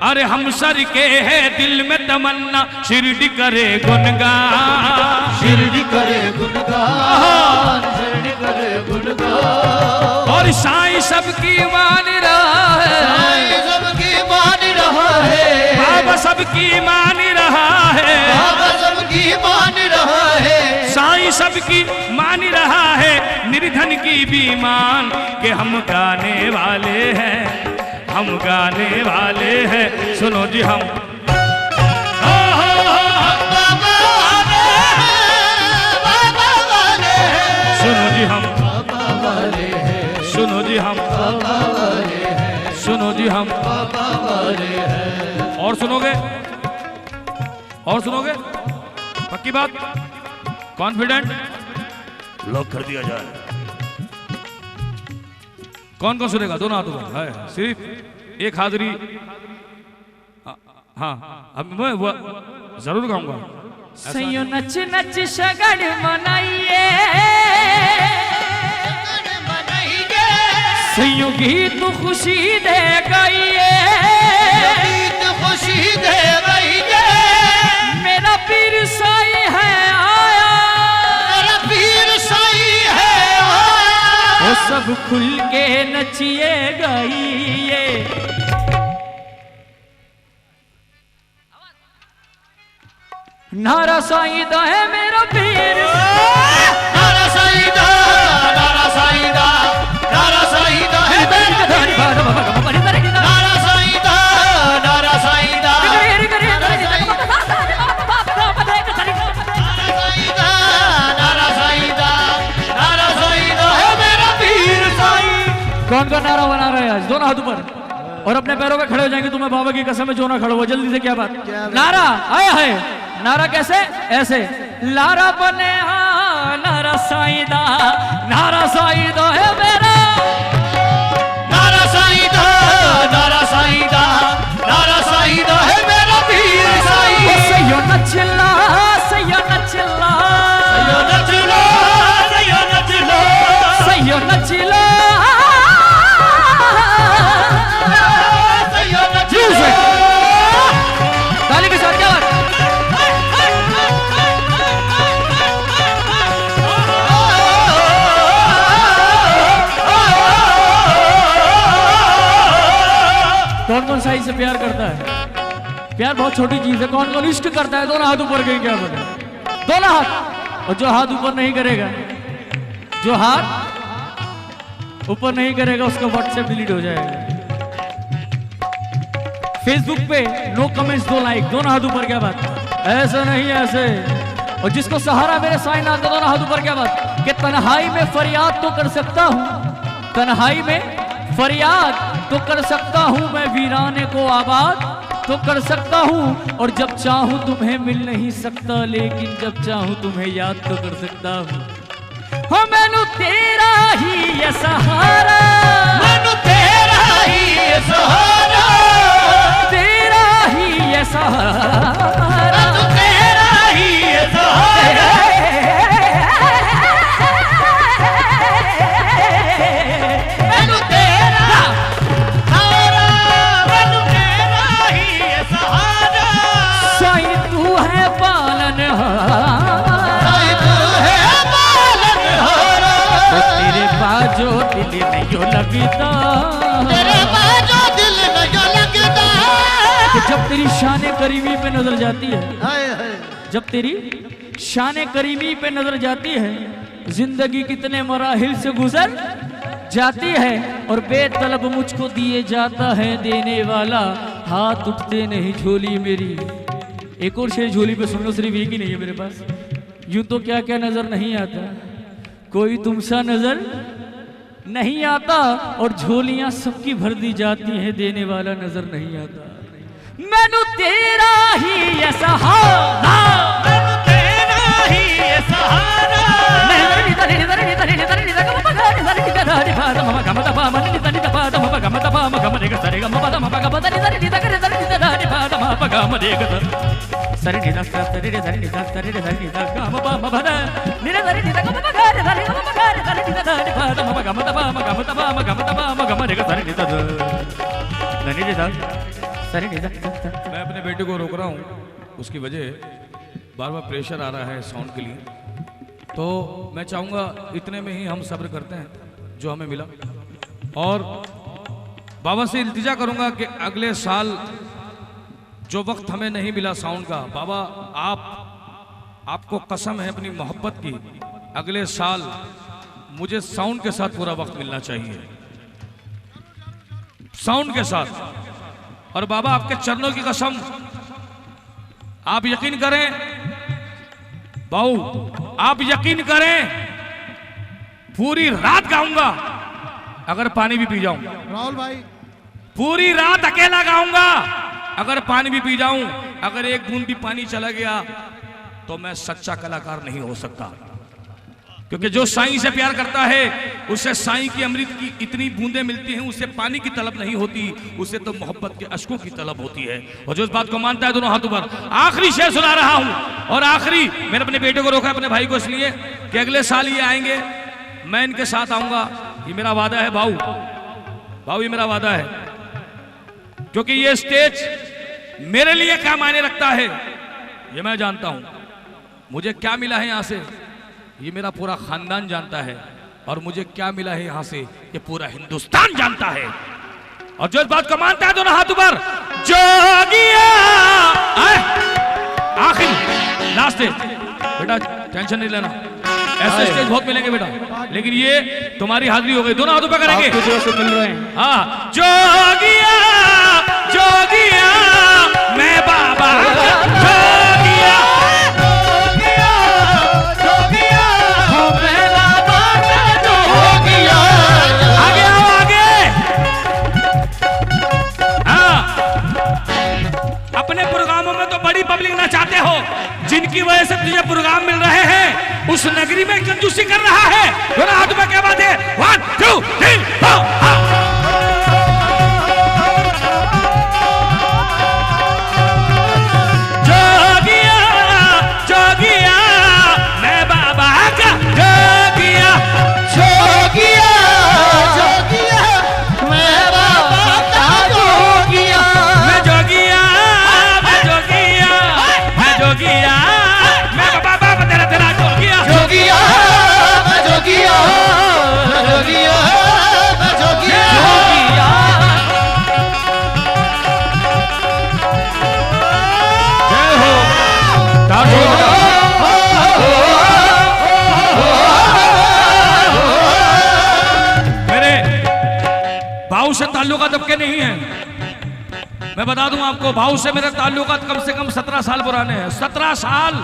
अरे हम सर के है दिल में तमन्ना शिरडी करे गुनगान, शिरडी करे गुनगान, शिरडी करे गुनगान। और साईं सबकी मान रहा है, साईं सबकी मान रहा है, बाबा सबकी मान रहा है, बाबा सबकी मान रहा है, साईं सबकी मान रहा है, निर्धन की भी मान के हम गाने वाले हैं, हम गाने वाले हैं। सुनो जी हम जी हम हमारे हैं। और सुनोगे? और सुनोगे? पक्की बात? कॉन्फिडेंट? लॉक कर दिया जाए। कौन कौन सुनेगा? दोनों हाथों में है, सिर्फ एक हाजिरी। हाँ, अब मैं वो जरूर गाऊंगा। सैयो नच नच शगन मनाइए, सैयो गीत खुशी दे गाइए, गीत खुशी दे रही है। मेरा पीर साई है आया, मेरा पीर साई है वो सब खुल के नचिए गाइए। नारा साईं दा है मेरा पीर, नारा साईदा, नारा साईदा, नारा साईदा है मेरा पीर। नारा साईदा, नारा साईदा, नारा साईदा, नारा साईदा है मेरा पीर साईं। कौन कौन नारा बना रहे हैं आज? दोनों हाथ ऊपर और अपने पैरों पे खड़े हो जाएंगे। तुम्हें बाबा की कसम है जो ना खड़ो हो जल्दी से। क्या बात? नारा आया है। नारा कैसे? ऐसे लारा बने हाँ नारा साईदा, नारा साईदा है मेरा। नारा साईदा, नारा साईदा, नारा साईदा है मेरा पीर साईं। सैयो नचला, सैयो नचला, सैयो नचलो, सैयो नचलो, सैयो नचला। सैयो नचलो। ताली के साथ क्या बात? कौन कौन साई से प्यार करता है? प्यार बहुत छोटी चीज है। कौन कौन इश्क करता है? दोनों हाथ ऊपर करें। क्या बोले? दोनों हाथ। और जो हाथ ऊपर नहीं करेगा, जो हाथ ऊपर नहीं करेगा उसका व्हाट्सएप डिलीट हो जाएगा। फेसबुक पे नो कमेंट्स, 2 लाइक। दोनों हाथ ऊपर। क्या बात? ऐसा नहीं ऐसे। और जिसको सहारा मेरे साईं नाथ, दोनों हाथ ऊपर। क्या बात? कि तन्हाई में फरियाद तो कर सकता हूँ, तन्हाई में फरियाद तो कर सकता हूँ मैं, वीराने को आबाद तो कर सकता हूँ। और जब चाहूँ तुम्हें मिल नहीं सकता, लेकिन जब चाहूँ तुम्हें याद तो कर सकता हूँ। हो मैनू तेरा ही ये सहारा, मैनू तेरा ही ये सहारा, तेरा ही ये सहारा, मैनू तेरा ही ये सहारा। मैनू तेरा सहारा, मैनू तेरा ही ये सहारा। साईं तू है पालनहार, साईं तू है पालनहारा। तो तेरे बाजो दिल नहीं लगता, तेरे बाजो दिल नहीं लगता। कि जब तेरी शान करीमी पे नजर जाती है, हाय हाय। जब तेरी शान करीमी पे नजर जाती है, जिंदगी कितने मराहिल से गुजर जाती है। और बेतलब मुझको दिए जाता है देने वाला, हाथ उठते नहीं झोली मेरी। एक और शेर झोली पे सुन लो, सिर्फ एक ही नहीं है मेरे पास। यूं तो क्या क्या नजर नहीं आता, कोई तुमसा नजर नहीं आता। और झोलियां सबकी भर दी जाती हैं, देने वाला नजर नहीं आता। मैनू तेरा ही ये सहारा, मैनू तेरा ही ये सहारा। मैं अपने बेटे को रोक रहा हूँ, उसकी वजह बार बार प्रेशर आ रहा है साउंड के लिए। तो मैं चाहूँगा इतने में ही हम सब्र करते हैं जो हमें मिला। और बाबा से इल्तिजा करूँगा कि अगले साल जो वक्त हमें नहीं मिला साउंड का, बाबा आपको कसम है अपनी मोहब्बत की, अगले साल मुझे साउंड के साथ पूरा वक्त मिलना चाहिए, साउंड के साथ। और बाबा आपके चरणों की कसम, आप यकीन करें बाऊ, आप यकीन करें पूरी रात गाऊंगा अगर पानी भी पी जाऊं। राहुल भाई पूरी रात अकेला गाऊंगा, अगर पानी भी पी जाऊं, अगर एक बूंद भी पानी चला गया तो मैं सच्चा कलाकार नहीं हो सकता। क्योंकि जो साईं से प्यार करता है उसे साईं की अमृत की इतनी बूंदें मिलती हैं, उसे पानी की तलब नहीं होती, उसे तो मोहब्बत के अश्कों की तलब होती है। और जो इस बात को मानता है दोनों हाथों पर। आखिरी शेर सुना रहा हूं, और आखिरी मैंने अपने बेटे को रोका, अपने भाई को, इसलिए कि अगले साल ये आएंगे, मैं इनके साथ आऊंगा, ये मेरा वादा है भाऊ, भाऊ ये मेरा वादा है। क्योंकि ये स्टेज मेरे लिए क्या मायने रखता है ये मैं जानता हूं, मुझे क्या मिला है यहां से ये मेरा पूरा खानदान जानता है, और मुझे क्या मिला है यहां से ये पूरा हिंदुस्तान जानता है। और जो इस बात को मानता है दोनों हाथ ऊपर, जोगिया। आखिर लास्ट बेटा, टेंशन नहीं लेना, ऐसे स्टेज बहुत मिलेंगे बेटा, लेकिन ये तुम्हारी हाजिरी हो गई, दोनों हाथों पर करेंगे। मिल रहे हैं। हाँ, जोगिया जोगिया मैं बाबा जोगिया, आगे आओ आगे। हाँ, अपने प्रोग्रामों में तो बड़ी पब्लिक ना चाहते हो, जिनकी वजह से तुझे प्रोग्राम मिल रहे हैं उस नगरी में कंजूसी कर रहा है। दोनों हाथों में क्या बात है? 1 2 3 4। से ताल्लुकात दबके नहीं है, मैं बता दूं आपको, भाव से मेरे ताल्लुकात कम से कम 17 साल पुराने हैं। 17 साल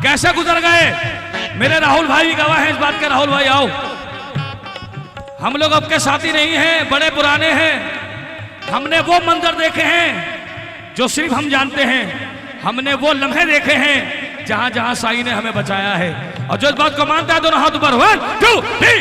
कैसे गुजर गए, मेरे राहुल भाई गवाह हैं इस बात के। राहुल भाई आओ, हम लोग अब के साथी नहीं हैं, बड़े पुराने हैं। हमने वो मंजर देखे हैं जो सिर्फ हम जानते हैं, हमने वो लम्हे देखे हैं जहां जहां साईं ने हमें बचाया है। और जो इस बात को मानता है दोनों हाथ ऊपर, 1 2 3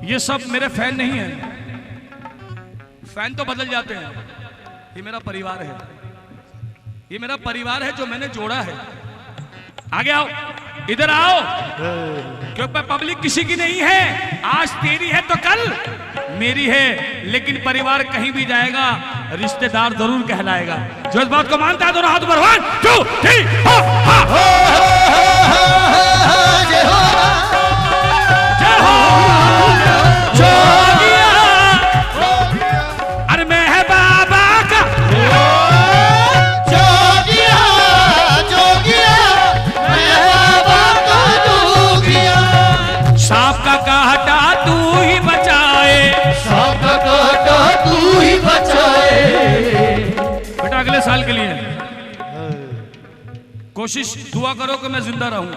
ये सब मेरे फैन नहीं हैं, फैन तो बदल जाते हैं। ये मेरा परिवार है, ये मेरा परिवार है जो मैंने जोड़ा है। आगे आओ, इधर आओ, क्योंकि पब्लिक किसी की नहीं है, आज तेरी है तो कल मेरी है, लेकिन परिवार कहीं भी जाएगा रिश्तेदार जरूर कहलाएगा। जो इस बात को मानता है दोनों हाथ ऊपर, 1 2 3 अरे मैं है बाबा का जोगिया, जोगिया मैं बाबा का जोगिया। सांप का काटा तू ही बचाए, सांप का काटा तू ही बचाए। बेटा अगले साल के लिए कोशिश दुआ करो कि मैं जिंदा रहूं।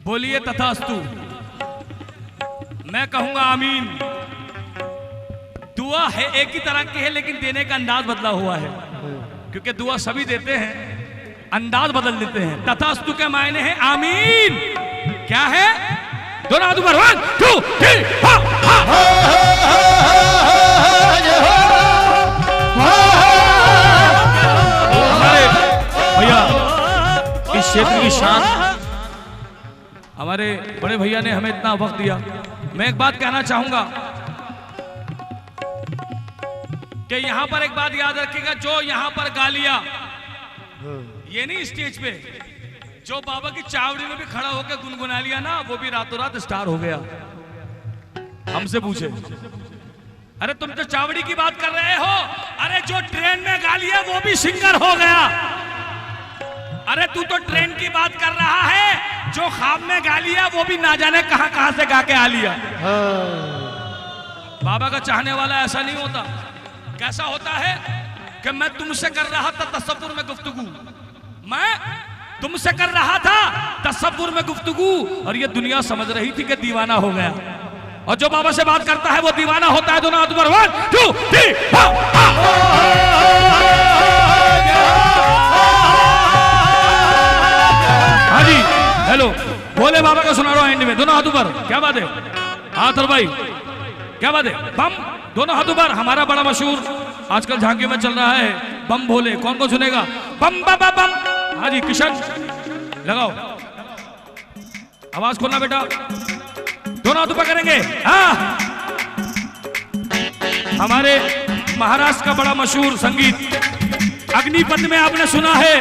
बोलिए तथास्तु, मैं कहूंगा आमीन। दुआ है एक ही तरह की है, लेकिन देने का अंदाज बदला हुआ है, क्योंकि दुआ सभी देते हैं, अंदाज बदल देते हैं। तथास्तु के मायने हैं आमीन। क्या है? दोनों हाथ ऊपर, 1 2 3 भैया इस क्षेत्र की शान, हमारे बड़े भैया ने हमें इतना वक्त दिया। मैं एक बात कहना चाहूंगा, कि यहां पर एक बात याद रखिएगा, जो यहां पर गा लिया, ये नहीं स्टेज पे, जो बाबा की चावड़ी में भी खड़ा होकर गुनगुना लिया ना, वो भी रातों रात स्टार हो गया। हमसे पूछे, अरे तुम तो चावड़ी की बात कर रहे हो, अरे जो ट्रेन में गा लिया वो भी सिंगर हो गया। अरे तू तो ट्रेन की बात कर रहा है, जो ख्वाब में गा लिया वो भी ना जाने कहां कहां से गा के आ लिया। बाबा का चाहने वाला ऐसा नहीं होता। कैसा होता है कि मैं तुमसे कर रहा था तसव्वुर में गुफ्तगू, मैं तुमसे कर रहा था तसव्वुर में गुफ्तगू, और ये दुनिया समझ रही थी कि दीवाना हो गया। और जो बाबा से बात करता है वो दीवाना होता है। दोनों हाथ ऊपर, 1 2 3 हाँ जी, हेलो, बोले बाबा का सुना रहा हूं एंड में। दोनों हाथ ऊपर, क्या बात है? हाथ और भाई, क्या बात है? बम, दोनों हाथ ऊपर। हमारा बड़ा मशहूर आजकल झांकियों में चल रहा है बम भोले। कौन कौन सुनेगा? बम बम बम। हाँ जी, किशन लगाओ, आवाज खोलना बेटा। दोनों हाथ ऊपर करेंगे। हाँ, हमारे महाराष्ट्र का बड़ा मशहूर संगीत अग्निपथ में आपने सुना है,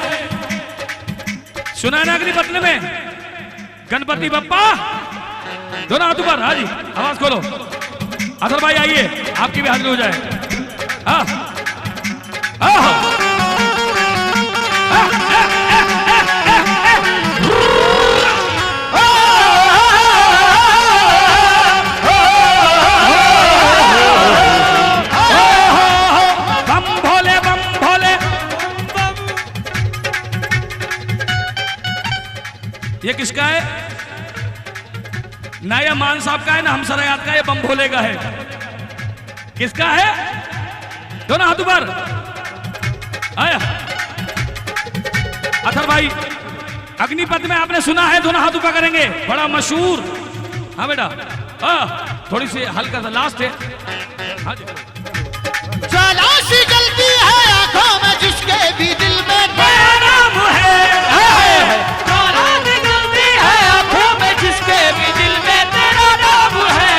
सुना है ना? अग्निपथ में गणपति बप्पा। दोनों हाथ ऊपर। हाँ जी, आवाज खोलो। अथर भाई आइए, आपकी भी हाजिरी हो जाए। हाँ हाँ, ये किसका है? ना ये मान साहब का है, ना हमसरायात का, ये बम भोले का है। किसका है? दोनों हाथ ऊपर। आया अथर भाई, अग्निपथ में आपने सुना है, दोनों हाथ ऊपर करेंगे, बड़ा मशहूर। हाँ बेटा, थोड़ी सी हल्का सा लास्ट है। हाँ जी, ज्वाला सी जलती है आंखों में जिसके भी दिल में तेरा नाम है। ज्वाला सी जलती है आंखों में जिसके भी दिल में तेरा नाम है।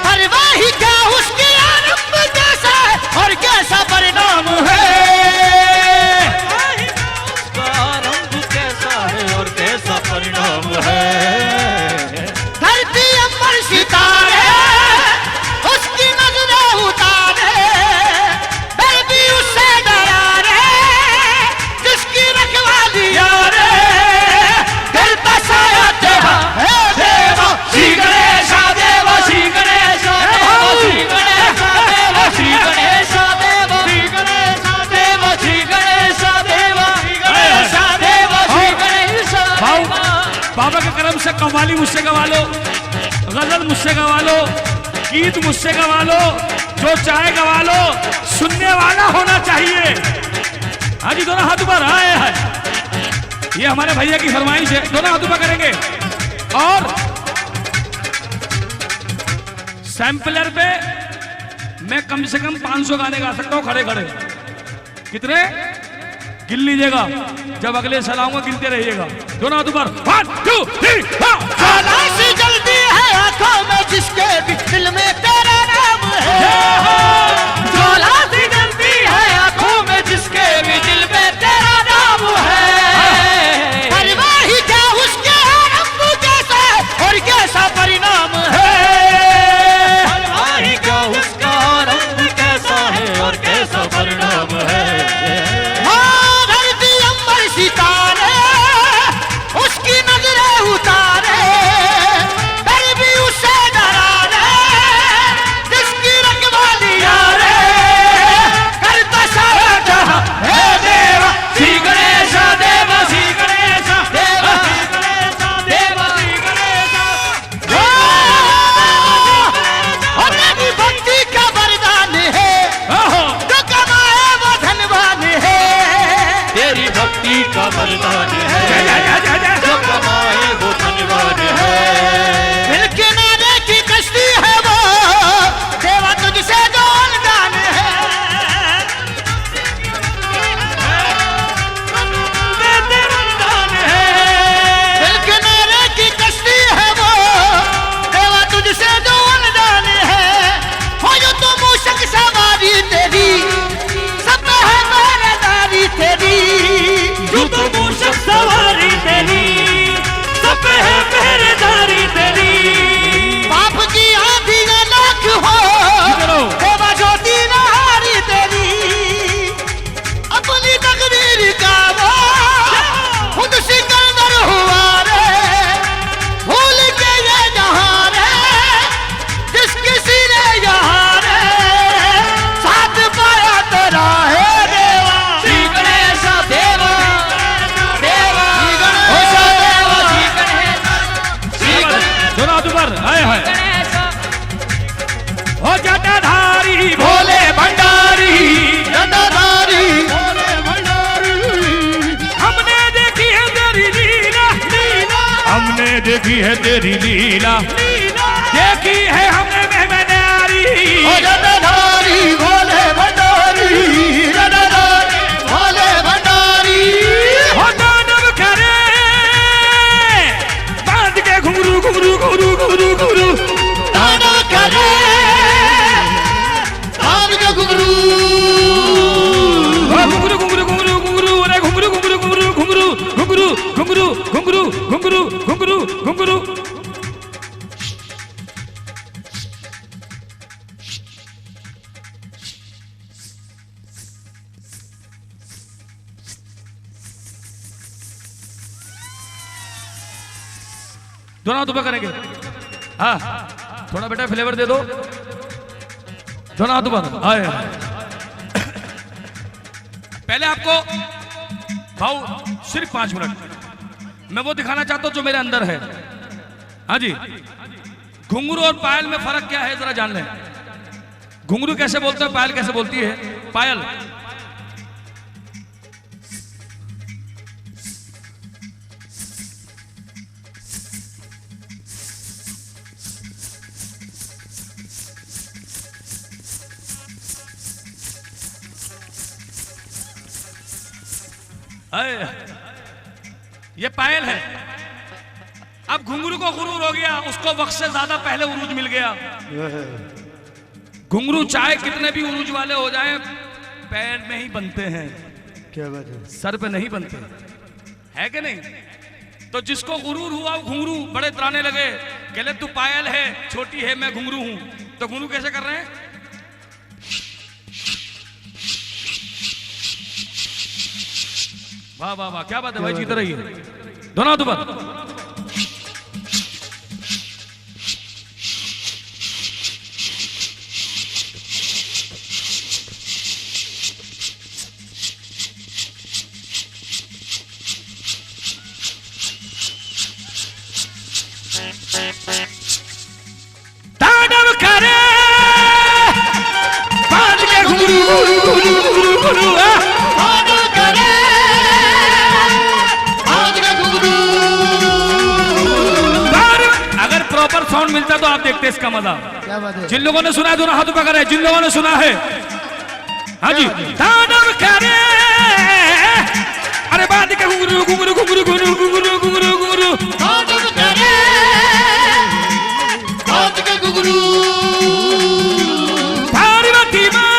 हर वाही क्या उसकी आरंभ जैसा है और कैसा परिणाम है। उसका आरंभ कैसा है और कैसा परिणाम है। धरती अंबर सितारे उसकी नजरें उतारे, डर भी उससे डरा रे जिसकी रखवाली यारे। डरता साया देवा हे देवा, श्री गणेश देवा, श्री गणेश देवा, श्री गणेश देवा, श्री गणेश देवा, श्री गणेश देवा, श्री गणेश देवा, श्री गणेश देवा, श्री गणेश देवा। बाबा के करम से कव्वाली मुझसे गवा लो, गजल मुझसे गवा लो, गीत मुझसे गवा लो, जो चाहे गवा लो, सुनने वाला होना चाहिए। हाँ जी, दोनों हाथ ऊपर। आए हैं, ये हमारे भैया की फरमाइश है, दोनों हाथ ऊपर करेंगे। और सैंपलर पे मैं कम से कम 500 गाने गा सकता हूँ खड़े खड़े। कितने गिन लीजिएगा, जब अगले साल आऊंगा गिनते रहिएगा। दोनों हाथ ऊपर, 1 2 3 ज्वाला सी जलती है आंखों में जिसके भी दिल में तेरा नाम है। ज्वाला सी जलती है आंखों में जिसके भी दिल में तेरा नाम है। परवाही क्या उसके आरंभ कैसा है और कैसा परिणाम है। परवाही क्या उसका आरंभ कैसा है और कैसा परिणाम है। हाँ, धरती अंबर सितारे उसकी नजरें उतारे, डर भी उससे डरा रे जटाधारी भोले भंडारी जटाधारी भोले भंडारी हमने देखी है तेरी लीला हमने देखी है तेरी लीला देखी है हमने मेहमानारी ओ जटाधारी भोले भंडारी जटाधारी भोले भंडारी हो दानव करे बांध के घुंघरू घुंघरू घुंघरू घुंघरू घुंघरू दानव करे बांध के घुंघरू घुंघरू घुंघरू घुंघरू घुंघरू अरे घुंघरू घुंघरू घुंघरू घुंघरू घुंघरू घुंघरू घुंघरू घुंघरू घुंघरू घुंघरू दोनों हाथ ऊपर करेंगे। हाँ थोड़ा बेटा फ्लेवर दे दो। दोनों हाथ ऊपर आए। पहले आपको भाऊ सिर्फ 5 मिनट मैं वो दिखाना चाहता हूं जो मेरे अंदर है। हाँ जी घुंघरू और पायल में फर्क क्या है जरा जान लें। घुंघरू कैसे बोलते हैं पायल कैसे बोलती है। पायल ये पायल है। अब घुंघरू को गुरूर हो गया उसको वक्त से ज्यादा पहले उरूज मिल गया। घुंघरू चाहे कितने भी उरूज वाले हो जाएं पैर में ही बनते हैं। क्या बात है सर पे नहीं बनते है कि नहीं। तो जिसको गुरूर हुआ वो घुंघरू बड़े तराने लगे कहले तू पायल है छोटी है मैं घुंघरू हूं। तो घुंघरू कैसे कर रहे हैं। वाह वाह वाह क्या बात है भाई जीत रही है। दोनों हाथ ऊपर। तांडव करे बांध के घुंघरू घुंघरू घुंघरू घुंघरू घुंघरू दानव करे बांध के घुंघरू। अगर प्रॉपर साउंड मिलता तो आप देखते इसका मजा। क्या बात है जिन लोगों ने सुना है दोनों हाथ ऊपर करें। जिन लोगों ने सुना है हाँ जी तांडव करे अरे बांध के घुंघरू घुंघरू घुंघरू घुंघरू घुंघरू घुंघरू घुंघरू दानव करे बांध के घुंघरू। पार्वती माँ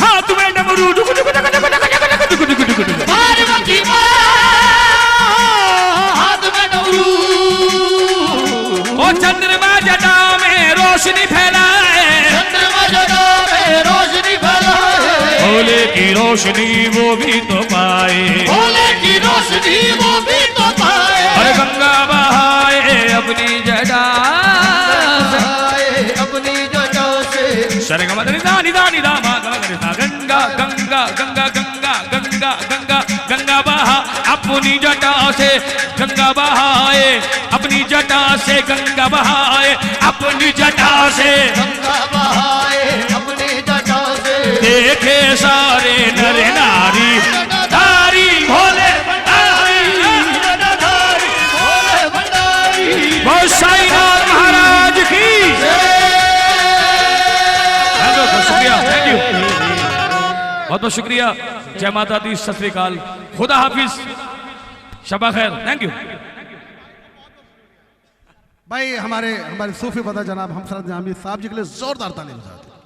हाथ में डमरू डुक डुक डुक डुक डुक डुक डुक डुक डुक डुक। पार्वती माँ हाथ में डमरू। ओ चंद्रमा जटा में रोशनी फैलाए चंद्रमा जटा में रोशनी फैलाए। भोले की रोशनी वो भी तो पाए। भोले की रोशनी वो भी तो पाए। अरे गंगा बहाए अपनी जटा अपनी जटा से सरगम निदा निदा निदा मा गंगा गंगा गंगा गंगा गंगा गंगा गंगा गंगा बहा अपनी जटा से गंगा बहाए अपनी जटा से गंगा बहाए अपनी जटा से गंगा बहाए अपनी जटा से। देखे सारे नर नारी धारी भोले जटाधारी भोले भंडारी। बहुत साईनाथ महाराज की बहुत शुक्रिया। थैंक यू बहुत बहुत शुक्रिया। जय माता दी सत श्री अकाल खुदा हाफिज शबा खैर। थैंक यू भाई हमारे सूफी पता जनाब हमसरत जामी साहब जी के लिए जोरदार ताली बजाते हैं।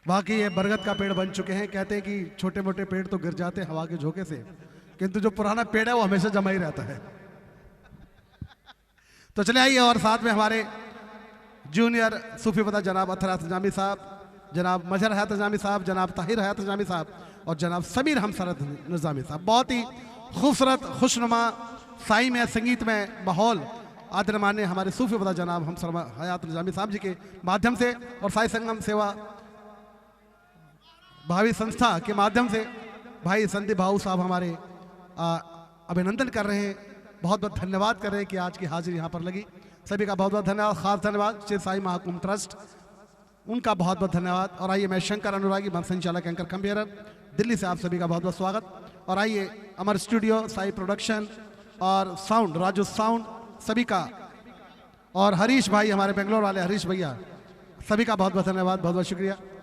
वाकई ये बरगद का पेड़ बन चुके हैं। कहते हैं कि छोटे मोटे पेड़ तो गिर जाते हैं हवा के झोंके से किंतु जो पुराना पेड़ है वो हमेशा जमा ही रहता है। तो चले आइए और साथ में हमारे जूनियर सूफी पता जनाब अथर हयात निजामी साहब, जनाब मजहर हयात निजामी साहब, जनाब ताहिर हयात निजामी साहब और जनाब समीर हमसरत निजामी साहब। बहुत ही खूबसूरत खुशनुमा साई में संगीत में माहौल आदरमान्य हमारे सूफी पता जनाब हम हयात निजामी साहब जी के माध्यम से और साई संगम सेवा भावी संस्था के माध्यम से भाई संदीप भाऊ साहब हमारे अभिनंदन कर रहे हैं। बहुत बहुत धन्यवाद कर रहे हैं कि आज की हाजिरी यहाँ पर लगी। सभी का बहुत बहुत धन्यवाद। खास धन्यवाद श्री साई महाकुंभ ट्रस्ट, उनका बहुत बहुत धन्यवाद। और आइए मैं शंकर अनुरागी, मंच संचालक, एंकर कंपेयर, दिल्ली से आप सभी का बहुत बहुत स्वागत। और आइए अमर स्टूडियो, साई प्रोडक्शन और साउंड, राजू साउंड, सभी का, और हरीश भाई हमारे बेंगलोर वाले हरीश भैया, सभी का बहुत बहुत धन्यवाद, बहुत बहुत शुक्रिया।